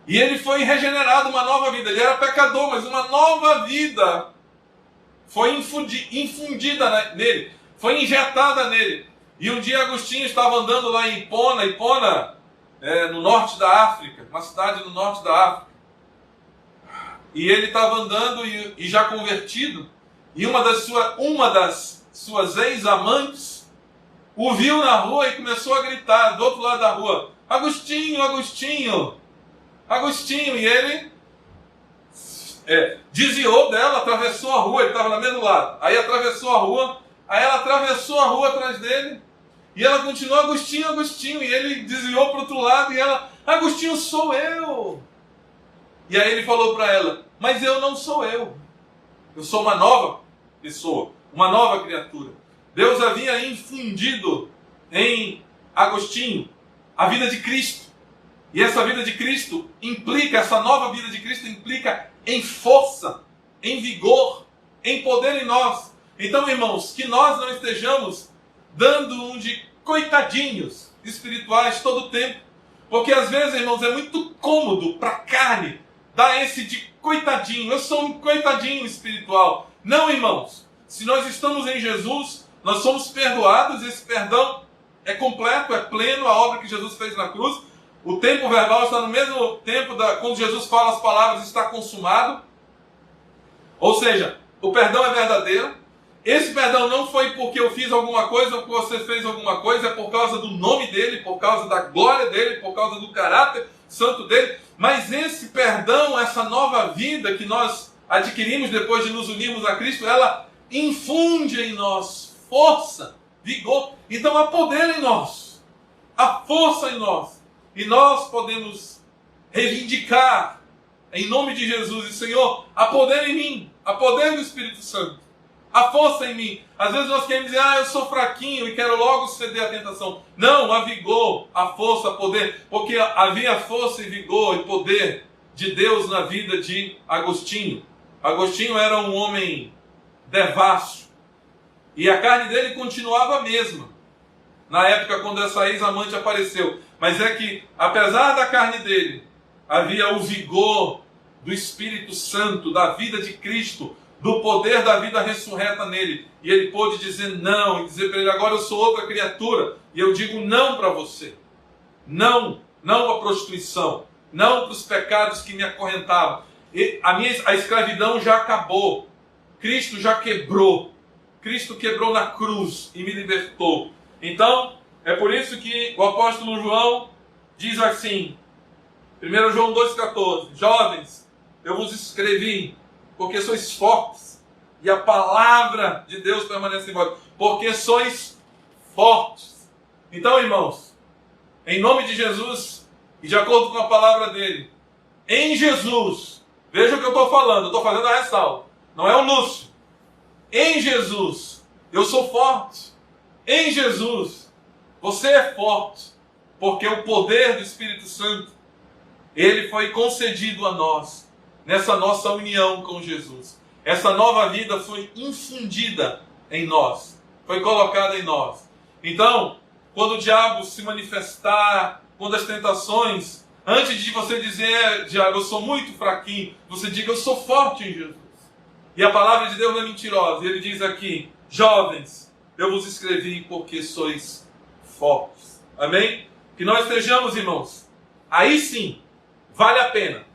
E ele foi regenerado, uma nova vida. Ele era pecador, mas uma nova vida foi infundida nele, foi injetada nele. E um dia Agostinho estava andando lá em Hipona, no norte da África, uma cidade no norte da África. E ele estava andando e já convertido, E uma das suas ex-amantes o viu na rua e começou a gritar do outro lado da rua: Agostinho, Agostinho, Agostinho. E ele desviou dela, atravessou a rua, ele estava no mesmo lado. Aí atravessou a rua, aí ela atravessou a rua atrás dele, e ela continuou: Agostinho, Agostinho. E ele desviou para o outro lado, e ela: Agostinho, sou eu. E aí ele falou para ela: mas eu não sou eu sou uma nova pessoa, uma nova criatura. Deus havia infundido em Agostinho a vida de Cristo. E essa vida de Cristo implica, essa nova vida de Cristo implica em força, em vigor, em poder em nós. Então, irmãos, que nós não estejamos dando um de coitadinhos espirituais todo o tempo. Porque às vezes, irmãos, é muito cômodo para a carne dar esse de coitadinho. Eu sou um coitadinho espiritual. Não, irmãos. Se nós estamos em Jesus, nós somos perdoados. Esse perdão é completo, é pleno, a obra que Jesus fez na cruz. O tempo verbal está no mesmo tempo quando Jesus fala as palavras: está consumado. Ou seja, o perdão é verdadeiro. Esse perdão não foi porque eu fiz alguma coisa ou porque você fez alguma coisa, é por causa do nome dele, por causa da glória dele, por causa do caráter santo dele. Mas esse perdão, essa nova vida que nós adquirimos depois de nos unirmos a Cristo, ela infunde em nós força, vigor. Então há poder em nós, há força em nós. E nós podemos reivindicar em nome de Jesus: e Senhor, há poder em mim, há poder do Espírito Santo, há força em mim. Às vezes nós queremos dizer: eu sou fraquinho e quero logo ceder à tentação. Não, há vigor, há força, há poder. Porque havia força e vigor e poder de Deus na vida de Agostinho. Agostinho era um homem devasso. E a carne dele continuava a mesma na época quando essa ex-amante apareceu. Mas é que, apesar da carne dele, havia o vigor do Espírito Santo, da vida de Cristo, do poder da vida ressurreta nele. E ele pôde dizer não, e dizer para ele: agora eu sou outra criatura, e eu digo não para você. Não, não para a prostituição, não para os pecados que me acorrentavam. A escravidão já acabou. Cristo já quebrou. Cristo quebrou na cruz e me libertou. Então, é por isso que o apóstolo João diz assim, 1 João 2,14: jovens, eu vos escrevi porque sois fortes, e a palavra de Deus permanece em vós, porque sois fortes. Então, irmãos, em nome de Jesus, e de acordo com a palavra dele, em Jesus, veja o que eu estou falando, eu estou fazendo a ressalva, não é o Lúcio. Em Jesus, eu sou forte. Em Jesus, você é forte, porque o poder do Espírito Santo, ele foi concedido a nós, nessa nossa união com Jesus. Essa nova vida foi infundida em nós, foi colocada em nós. Então, quando o diabo se manifestar, quando as tentações, antes de você dizer: diabo, eu sou muito fraquinho, você diga: eu sou forte em Jesus. E a palavra de Deus não é mentirosa. Ele diz aqui: jovens, eu vos escrevi porque sois fortes. Amém? Que nós estejamos, irmãos, aí sim, vale a pena,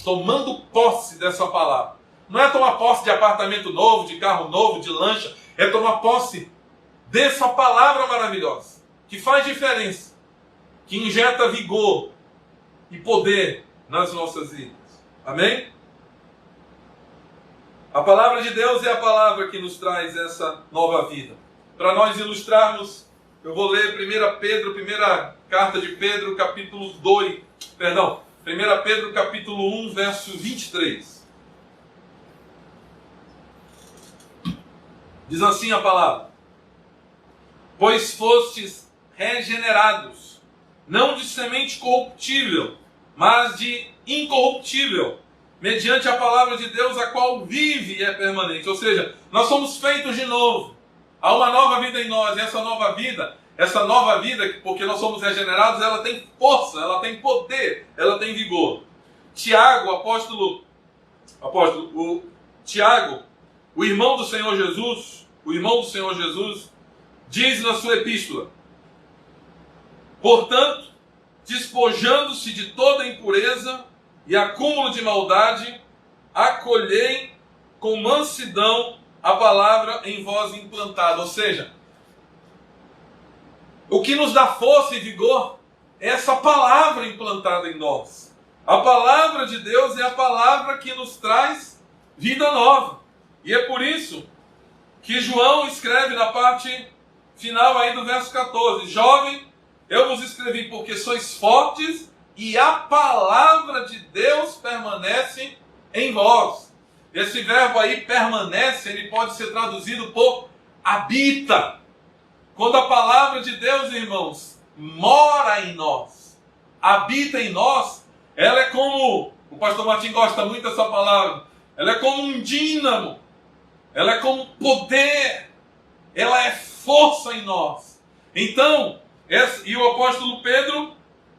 tomando posse dessa palavra. Não é tomar posse de apartamento novo, de carro novo, de lancha. É tomar posse dessa palavra maravilhosa, que faz diferença, que injeta vigor e poder nas nossas vidas. Amém? A palavra de Deus é a palavra que nos traz essa nova vida. Para nós ilustrarmos, eu vou ler 1 Pedro, primeira carta de Pedro, capítulo 2, perdão, 1 Pedro, capítulo 1, verso 23. Diz assim a palavra: pois fostes regenerados, não de semente corruptível, mas de incorruptível, mediante a palavra de Deus, a qual vive e é permanente. Ou seja, nós somos feitos de novo. Há uma nova vida em nós. E essa nova vida, porque nós somos regenerados, ela tem força, ela tem poder, ela tem vigor. Tiago, Tiago, o irmão do Senhor Jesus, diz na sua epístola: portanto, despojando-se de toda impureza e acúmulo de maldade, acolhei com mansidão a palavra em vós implantada. Ou seja, o que nos dá força e vigor é essa palavra implantada em nós. A palavra de Deus é a palavra que nos traz vida nova. E é por isso que João escreve na parte final aí do verso 14: Jovem, eu vos escrevi porque sois fortes e a palavra de Deus permanece em vós. Esse verbo aí, permanece, ele pode ser traduzido por habita. Quando a palavra de Deus, irmãos, mora em nós, habita em nós, ela é como, o pastor Martim gosta muito dessa palavra, ela é como um dínamo, ela é como poder, ela é força em nós. Então, e o apóstolo Pedro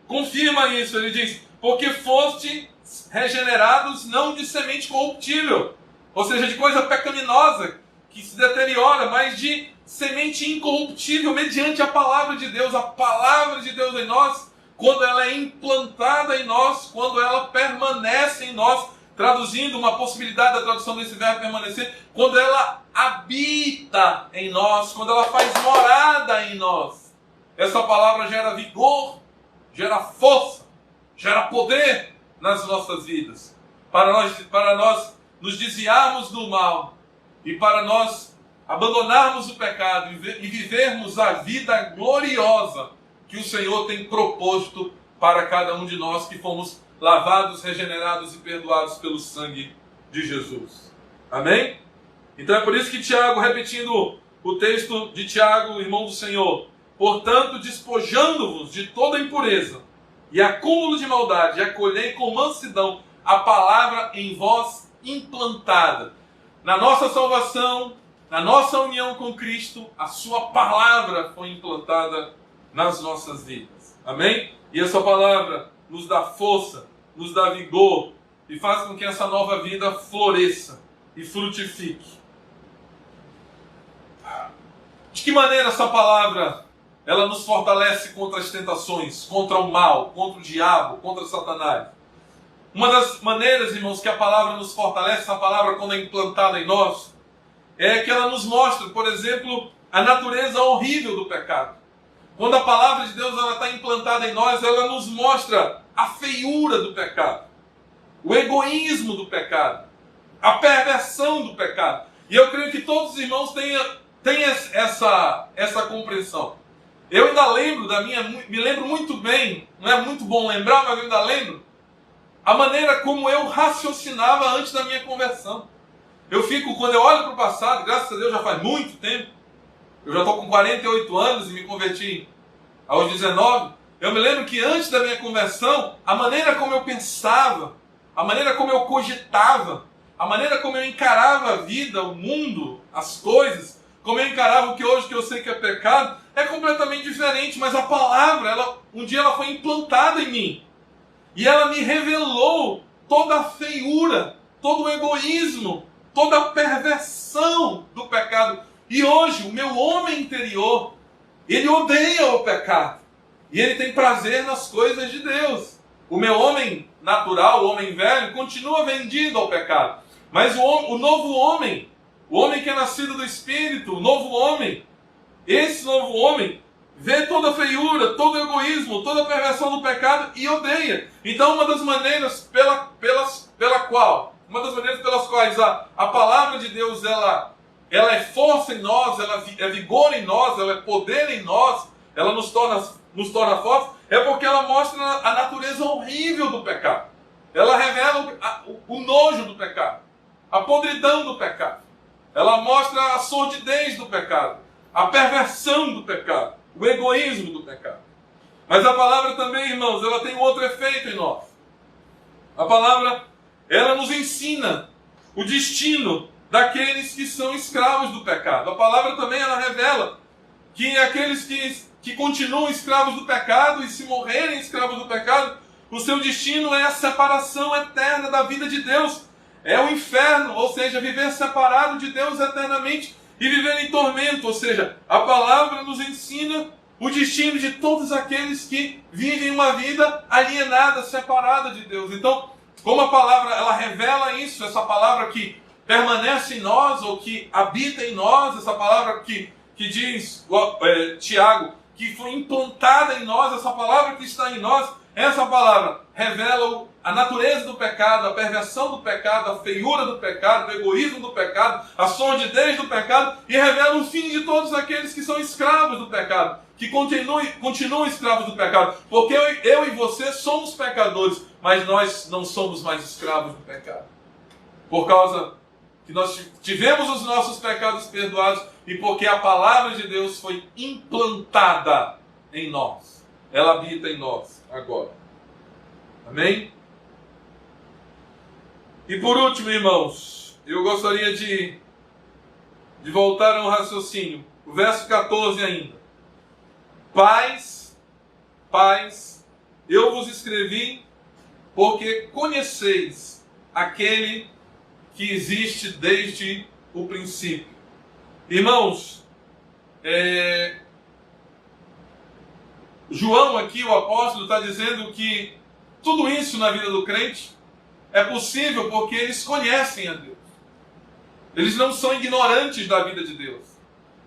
confirma isso, ele diz: porque foste regenerados não de semente corruptível, ou seja, de coisa pecaminosa, que se deteriora, mas de semente incorruptível, mediante a palavra de Deus. A palavra de Deus em nós, quando ela é implantada em nós, quando ela permanece em nós, traduzindo uma possibilidade da tradução desse verbo permanecer, quando ela habita em nós, quando ela faz morada em nós, essa palavra gera vigor, gera força, gera poder nas nossas vidas, para nós nos desviarmos do mal e para nós abandonarmos o pecado e vivermos a vida gloriosa que o Senhor tem proposto para cada um de nós que fomos lavados, regenerados e perdoados pelo sangue de Jesus. Amém? Então é por isso que Tiago, repetindo o texto de Tiago, irmão do Senhor: portanto, despojando-vos de toda impureza e acúmulo de maldade, acolhei com mansidão a palavra em vós implantada. Na nossa salvação, na nossa união com Cristo, a sua palavra foi implantada nas nossas vidas. Amém? E essa palavra nos dá força, nos dá vigor e faz com que essa nova vida floresça e frutifique. De que maneira essa palavra ela nos fortalece contra as tentações, contra o mal, contra o diabo, contra Satanás? Uma das maneiras, irmãos, que a palavra nos fortalece, essa palavra quando é implantada em nós, é que ela nos mostra, por exemplo, a natureza horrível do pecado. Quando a palavra de Deus está implantada em nós, ela nos mostra a feiura do pecado, o egoísmo do pecado, a perversão do pecado. E eu creio que todos os irmãos têm essa compreensão. Eu ainda lembro me lembro muito bem, não é muito bom lembrar, mas eu ainda lembro a maneira como eu raciocinava antes da minha conversão. Quando eu olho para o passado, graças a Deus já faz muito tempo, eu já estou com 48 anos e me converti aos 19, eu me lembro que antes da minha conversão, a maneira como eu pensava, a maneira como eu cogitava, a maneira como eu encarava a vida, o mundo, as coisas, como eu encarava o que hoje que eu sei que é pecado, é completamente diferente. Mas a palavra, um dia ela foi implantada em mim. E ela me revelou toda a feiura, todo o egoísmo, toda a perversão do pecado. E hoje, o meu homem interior, ele odeia o pecado. E ele tem prazer nas coisas de Deus. O meu homem natural, o homem velho, continua vendido ao pecado. Mas o novo homem, o homem que é nascido do Espírito, o novo homem, esse novo homem vê toda a feiura, todo o egoísmo, toda a perversão do pecado e odeia. Então uma das maneiras pelas quais a palavra de Deus ela é força em nós, ela é vigor em nós, ela é poder em nós, ela nos torna fortes, é porque ela mostra a natureza horrível do pecado. Ela revela o nojo do pecado, a podridão do pecado. Ela mostra a sordidez do pecado, a perversão do pecado, o egoísmo do pecado. Mas a palavra também, irmãos, ela tem um outro efeito em nós. A palavra, ela nos ensina o destino daqueles que são escravos do pecado. A palavra também, ela revela que aqueles que continuam escravos do pecado e se morrerem escravos do pecado, o seu destino é a separação eterna da vida de Deus. É o inferno, ou seja, viver separado de Deus eternamente e viver em tormento. Ou seja, a palavra nos ensina o destino de todos aqueles que vivem uma vida alienada, separada de Deus. Então, como a palavra ela revela isso, essa palavra que permanece em nós, ou que habita em nós, essa palavra que diz Tiago, que foi implantada em nós, essa palavra que está em nós, essa palavra revela a natureza do pecado, a perversão do pecado, a feiura do pecado, o egoísmo do pecado, a sordidez do pecado, e revela o fim de todos aqueles que são escravos do pecado, que continuam escravos do pecado, porque eu e você somos pecadores, mas nós não somos mais escravos do pecado, por causa que nós tivemos os nossos pecados perdoados e porque a palavra de Deus foi implantada em nós. Ela habita em nós agora. Amém? E por último, irmãos, eu gostaria de voltar a um raciocínio. O verso 14 ainda. Pais, eu vos escrevi porque conheceis aquele que existe desde o princípio. Irmãos, João aqui, o apóstolo, está dizendo que tudo isso na vida do crente é possível porque eles conhecem a Deus. Eles não são ignorantes da vida de Deus,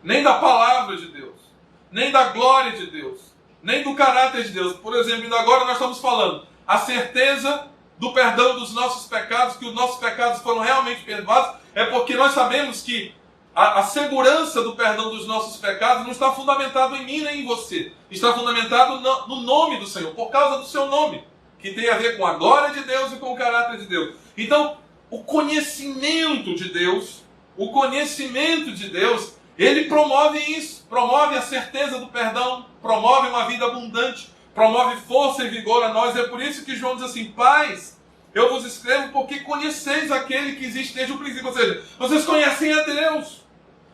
nem da palavra de Deus, nem da glória de Deus, nem do caráter de Deus. Por exemplo, ainda agora nós estamos falando a certeza do perdão dos nossos pecados, que os nossos pecados foram realmente perdoados, é porque nós sabemos que a segurança do perdão dos nossos pecados não está fundamentado em mim nem em você. Está fundamentado no nome do Senhor, por causa do seu nome, que tem a ver com a glória de Deus e com o caráter de Deus. Então, o conhecimento de Deus, ele promove isso, promove a certeza do perdão, promove uma vida abundante, promove força e vigor a nós. É por isso que João diz assim: pais, eu vos escrevo porque conheceis aquele que existe desde o princípio. Ou seja, vocês conhecem a Deus.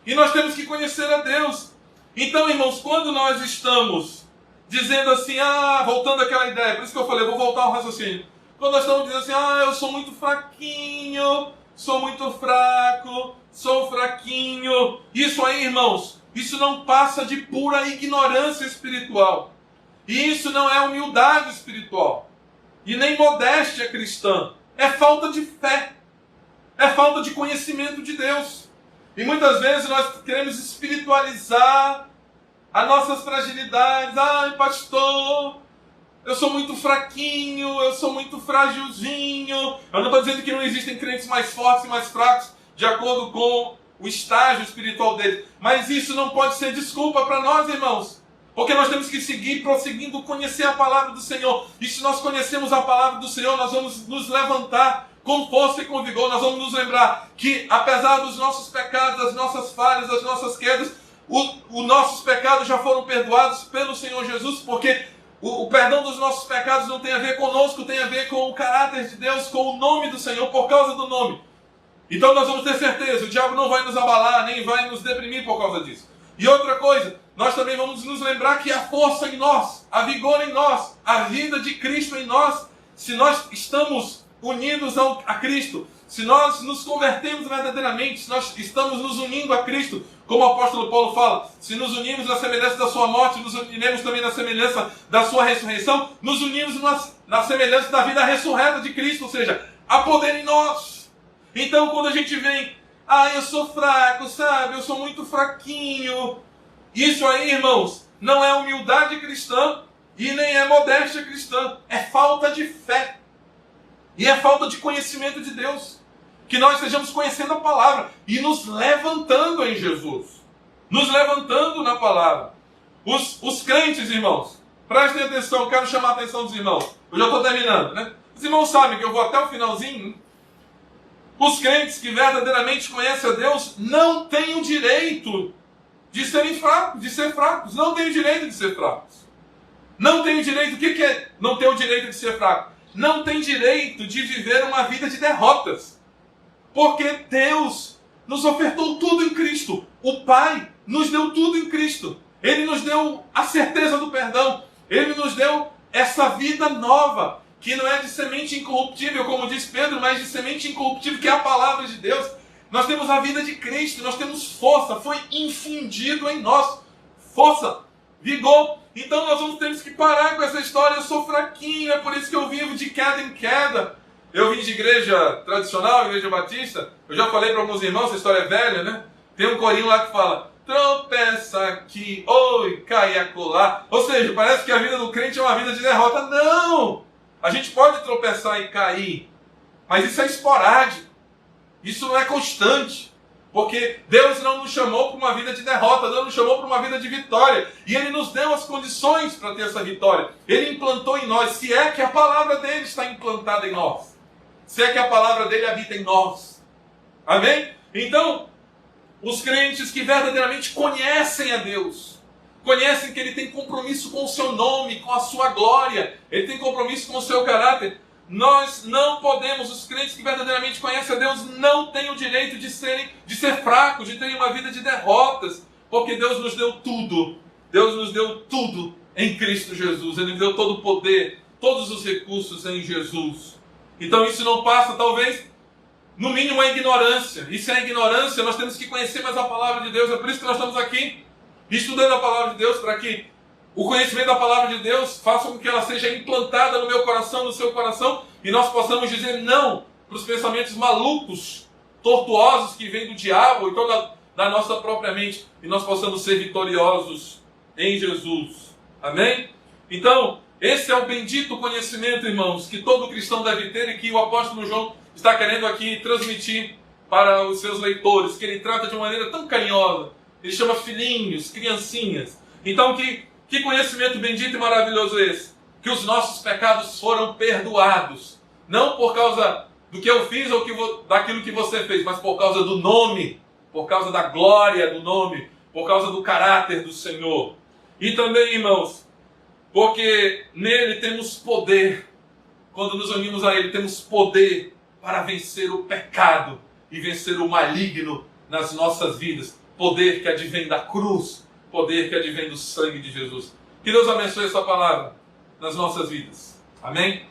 E nós temos que conhecer a Deus. Então, irmãos, quando nós estamos dizendo assim, voltando àquela ideia, por isso que eu falei, vou voltar ao raciocínio. Quando nós estamos dizendo assim, eu sou muito fraquinho, sou muito fraco, sou fraquinho. Isso aí, irmãos, isso não passa de pura ignorância espiritual. E isso não é humildade espiritual. E nem modéstia cristã. É falta de fé. É falta de conhecimento de Deus. E muitas vezes nós queremos espiritualizar as nossas fragilidades. Pastor, eu sou muito fraquinho, eu sou muito frágilzinho. Eu não estou dizendo que não existem crentes mais fortes e mais fracos, de acordo com o estágio espiritual deles. Mas isso não pode ser desculpa para nós, irmãos. Porque nós temos que seguir prosseguindo, conhecer a palavra do Senhor. E se nós conhecemos a palavra do Senhor, nós vamos nos levantar com força e com vigor. Nós vamos nos lembrar que, apesar dos nossos pecados, das nossas falhas, das nossas quedas, os nossos pecados já foram perdoados pelo Senhor Jesus, porque o perdão dos nossos pecados não tem a ver conosco, tem a ver com o caráter de Deus, com o nome do Senhor, por causa do nome. Então nós vamos ter certeza, o diabo não vai nos abalar, nem vai nos deprimir por causa disso. E outra coisa, nós também vamos nos lembrar que há força em nós, há vigor em nós, a vida de Cristo em nós, se nós estamos unidos a Cristo, se nós nos convertemos verdadeiramente, se nós estamos nos unindo a Cristo, como o apóstolo Paulo fala, se nos unimos na semelhança da sua morte, nos uniremos também na semelhança da sua ressurreição, nos unimos na semelhança da vida ressurreta de Cristo, ou seja, há poder em nós. Então quando a gente vem, eu sou fraco, sabe, eu sou muito fraquinho, isso aí, irmãos, não é humildade cristã e nem é modéstia cristã, é falta de fé. E é falta de conhecimento de Deus. Que nós estejamos conhecendo a palavra e nos levantando em Jesus. Nos levantando na palavra. Os crentes, irmãos, prestem atenção, quero chamar a atenção dos irmãos. Eu já estou terminando, né? Os irmãos sabem que eu vou até o finalzinho. Os crentes que verdadeiramente conhecem a Deus não têm o direito de serem fracos, de ser fracos. Não têm o direito de ser fracos. Não têm o direito. O que é não ter o direito de ser fraco? Não tem direito de viver uma vida de derrotas. Porque Deus nos ofertou tudo em Cristo. O Pai nos deu tudo em Cristo. Ele nos deu a certeza do perdão. Ele nos deu essa vida nova, que não é de semente incorruptível, como diz Pedro, mas de semente incorruptível, que é a palavra de Deus. Nós temos a vida de Cristo, nós temos força, foi infundido em nós. Força, vigor. Então nós temos que parar com essa história, eu sou fraquinho, é por isso que eu vivo de queda em queda. Eu vim de igreja tradicional, igreja batista, eu já falei para alguns irmãos, essa história é velha, né? Tem um corinho lá que fala, tropeça aqui, oi, cai acolá. Ou seja, parece que a vida do crente é uma vida de derrota. Não! A gente pode tropeçar e cair, mas isso é esporádico. Isso não é constante. Porque Deus não nos chamou para uma vida de derrota, Deus nos chamou para uma vida de vitória. E Ele nos deu as condições para ter essa vitória. Ele implantou em nós, se é que a palavra dele está implantada em nós. Se é que a palavra dele habita em nós. Amém? Então, os crentes que verdadeiramente conhecem a Deus, conhecem que Ele tem compromisso com o seu nome, com a sua glória, Ele tem compromisso com o seu caráter. Nós não podemos, os crentes que verdadeiramente conhecem a Deus, não têm o direito de ser fracos, de terem uma vida de derrotas, porque Deus nos deu tudo. Deus nos deu tudo em Cristo Jesus. Ele nos deu todo o poder, todos os recursos em Jesus. Então isso não passa, talvez, no mínimo, a ignorância. E se é ignorância, nós temos que conhecer mais a palavra de Deus. É por isso que nós estamos aqui, estudando a palavra de Deus, para que o conhecimento da palavra de Deus faça com que ela seja implantada no meu coração, no seu coração, e nós possamos dizer não para os pensamentos malucos, tortuosos que vêm do diabo, então da nossa própria mente, e nós possamos ser vitoriosos em Jesus. Amém? Então, esse é o bendito conhecimento, irmãos, que todo cristão deve ter e que o apóstolo João está querendo aqui transmitir para os seus leitores, que ele trata de uma maneira tão carinhosa. Ele chama filhinhos, criancinhas. Então, que conhecimento bendito e maravilhoso é esse? Que os nossos pecados foram perdoados. Não por causa do que eu fiz ou daquilo que você fez, mas por causa do nome, por causa da glória do nome, por causa do caráter do Senhor. E também, irmãos, porque nele temos poder. Quando nos unimos a ele, temos poder para vencer o pecado e vencer o maligno nas nossas vidas. Poder que advém da cruz, poder que advém do sangue de Jesus. Que Deus abençoe essa palavra nas nossas vidas. Amém?